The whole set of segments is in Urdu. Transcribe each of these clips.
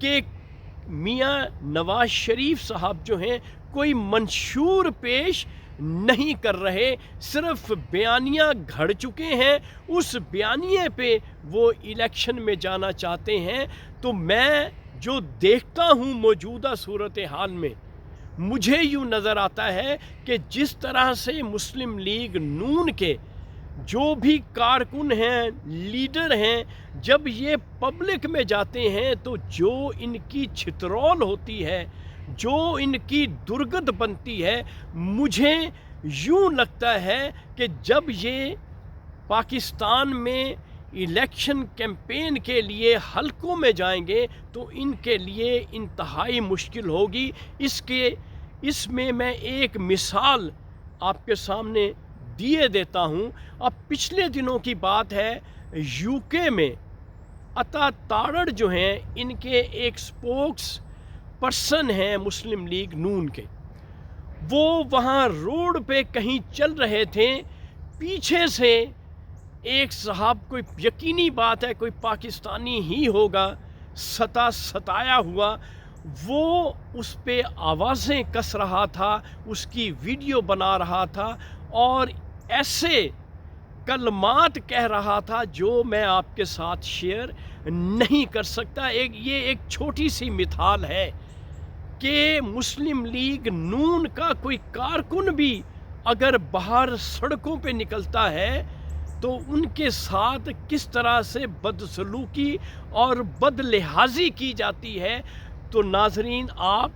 کہ میاں نواز شریف صاحب جو ہیں کوئی منشور پیش نہیں کر رہے، صرف بیانیہ گھڑ چکے ہیں، اس بیانیے پہ وہ الیکشن میں جانا چاہتے ہیں۔ تو میں جو دیکھتا ہوں موجودہ صورتحال میں، مجھے یوں نظر آتا ہے کہ جس طرح سے مسلم لیگ نون کے جو بھی کارکن ہیں، لیڈر ہیں، جب یہ پبلک میں جاتے ہیں تو جو ان کی چھترول ہوتی ہے، جو ان کی درگت بنتی ہے، مجھے یوں لگتا ہے کہ جب یہ پاکستان میں الیکشن کیمپین کے لیے حلقوں میں جائیں گے تو ان کے لیے انتہائی مشکل ہوگی۔ اس میں ایک مثال آپ کے سامنے دیے دیتا ہوں۔ اب پچھلے دنوں کی بات ہے، یو کے میں عطا تارڑ جو ہیں، ان کے ایک سپوکس پرسن ہیں مسلم لیگ نون کے، وہ وہاں روڈ پہ کہیں چل رہے تھے، پیچھے سے ایک صاحب، کوئی یقینی بات ہے کوئی پاکستانی ہی ہوگا، ستایا ہوا، وہ اس پہ آوازیں کس رہا تھا، اس کی ویڈیو بنا رہا تھا اور ایسے کلمات کہہ رہا تھا جو میں آپ کے ساتھ شیئر نہیں کر سکتا۔ یہ ایک چھوٹی سی مثال ہے کہ مسلم لیگ نون کا کوئی کارکن بھی اگر باہر سڑکوں پہ نکلتا ہے تو ان کے ساتھ کس طرح سے بدسلوکی اور بد لحاظی کی جاتی ہے۔ تو ناظرین، آپ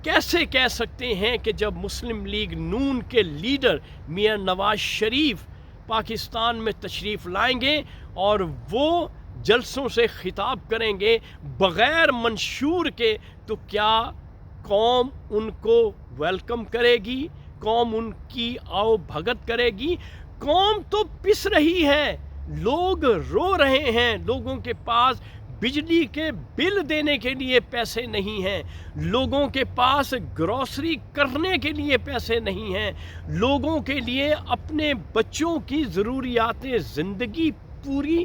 کیسے کہہ سکتے ہیں کہ جب مسلم لیگ نون کے لیڈر میاں نواز شریف پاکستان میں تشریف لائیں گے اور وہ جلسوں سے خطاب کریں گے بغیر منشور کے، تو کیا قوم ان کو ویلکم کرے گی؟ قوم ان کی آؤ بھگت کرے گی؟ قوم تو پس رہی ہے، لوگ رو رہے ہیں، لوگوں کے پاس بجلی کے بل دینے کے لیے پیسے نہیں ہیں، لوگوں کے پاس گروسری کرنے کے لیے پیسے نہیں ہیں، لوگوں کے لیے اپنے بچوں کی ضروریات زندگی پوری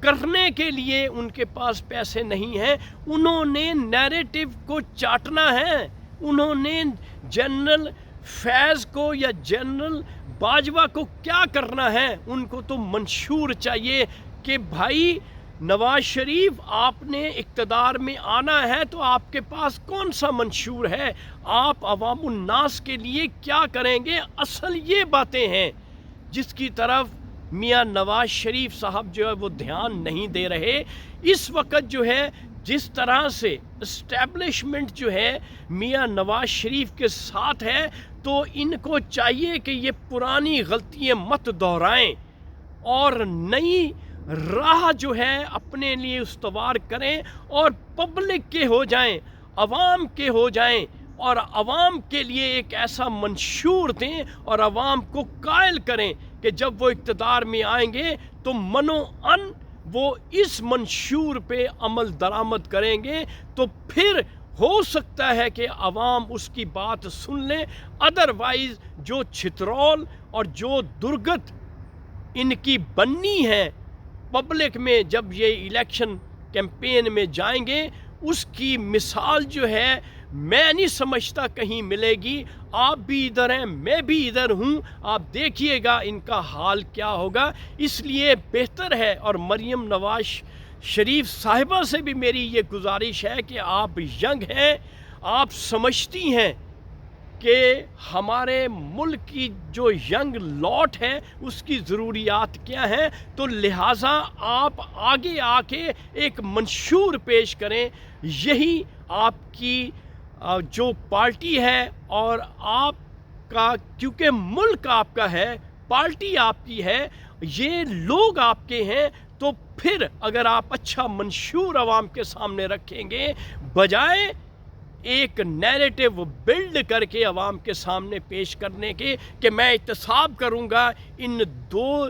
کرنے کے لیے ان کے پاس پیسے نہیں ہیں۔ انہوں نے نیریٹو کو چاٹنا ہے، انہوں نے جنرل فیض کو یا جنرل باجوہ کو کیا کرنا ہے؟ ان کو تو منشور چاہیے کہ بھائی نواز شریف، آپ نے اقتدار میں آنا ہے تو آپ کے پاس کون سا منشور ہے؟ آپ عوام الناس کے لیے کیا کریں گے؟ اصل یہ باتیں ہیں جس کی طرف میاں نواز شریف صاحب جو ہے وہ دھیان نہیں دے رہے۔ اس وقت جو ہے جس طرح سے اسٹیبلشمنٹ جو ہے میاں نواز شریف کے ساتھ ہے، تو ان کو چاہیے کہ یہ پرانی غلطیاں مت دہرائیں اور نئی راہ جو ہے اپنے لیے استوار کریں اور پبلک کے ہو جائیں، عوام کے ہو جائیں اور عوام کے لیے ایک ایسا منشور دیں اور عوام کو قائل کریں کہ جب وہ اقتدار میں آئیں گے تو منو ان وہ اس منشور پہ عمل درآمد کریں گے، تو پھر ہو سکتا ہے کہ عوام اس کی بات سن لیں۔ ادروائز جو چھترول اور جو درگت ان کی بننی ہے پبلک میں جب یہ الیکشن کیمپین میں جائیں گے، اس کی مثال جو ہے میں نہیں سمجھتا کہیں ملے گی۔ آپ بھی ادھر ہیں، میں بھی ادھر ہوں، آپ دیکھیے گا ان کا حال کیا ہوگا۔ اس لیے بہتر ہے، اور مریم نواز شریف صاحبہ سے بھی میری یہ گزارش ہے کہ آپ ینگ ہیں، آپ سمجھتی ہیں کہ ہمارے ملک کی جو ینگ لاٹ ہے اس کی ضروریات کیا ہیں، تو لہٰذا آپ آگے آ کے ایک منشور پیش کریں۔ یہی آپ کی جو پارٹی ہے اور آپ کا، کیونکہ ملک آپ کا ہے، پارٹی آپ کی ہے، یہ لوگ آپ کے ہیں، تو پھر اگر آپ اچھا منشور عوام کے سامنے رکھیں گے، بجائے ایک نیریٹو بلڈ کر کے عوام کے سامنے پیش کرنے کے کہ میں احتساب کروں گا ان دو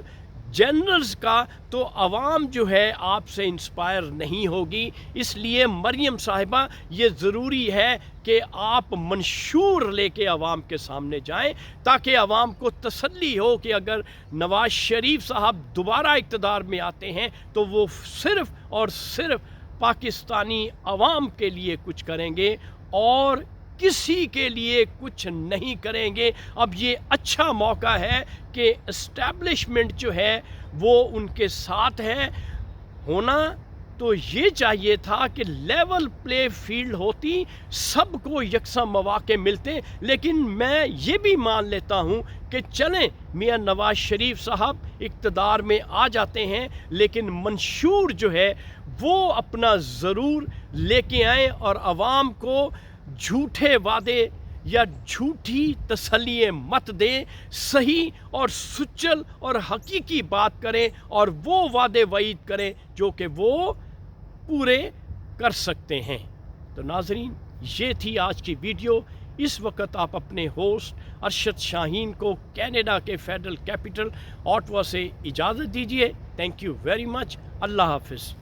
جنرلز کا، تو عوام جو ہے آپ سے انسپائر نہیں ہوگی۔ اس لیے مریم صاحبہ، یہ ضروری ہے کہ آپ منشور لے کے عوام کے سامنے جائیں تاکہ عوام کو تسلی ہو کہ اگر نواز شریف صاحب دوبارہ اقتدار میں آتے ہیں تو وہ صرف اور صرف پاکستانی عوام کے لیے کچھ کریں گے اور کسی کے لیے کچھ نہیں کریں گے۔ اب یہ اچھا موقع ہے کہ اسٹیبلشمنٹ جو ہے وہ ان کے ساتھ ہے۔ ہونا تو یہ چاہیے تھا کہ لیول پلے فیلڈ ہوتی، سب کو یکساں مواقع ملتے، لیکن میں یہ بھی مان لیتا ہوں کہ چلیں میاں نواز شریف صاحب اقتدار میں آ جاتے ہیں، لیکن منشور جو ہے وہ اپنا ضرور لے کے آئیں اور عوام کو جھوٹے وعدے یا جھوٹی تسلیاں مت دیں، صحیح اور سچل اور حقیقی بات کریں اور وہ وعدے وعید کریں جو کہ وہ پورے کر سکتے ہیں۔ تو ناظرین، یہ تھی آج کی ویڈیو۔ اس وقت آپ اپنے ہوسٹ ارشد شاہین کو کینیڈا کے فیڈرل کیپٹل آٹوا سے اجازت دیجیے۔ Thank you very much. اللہ حافظ۔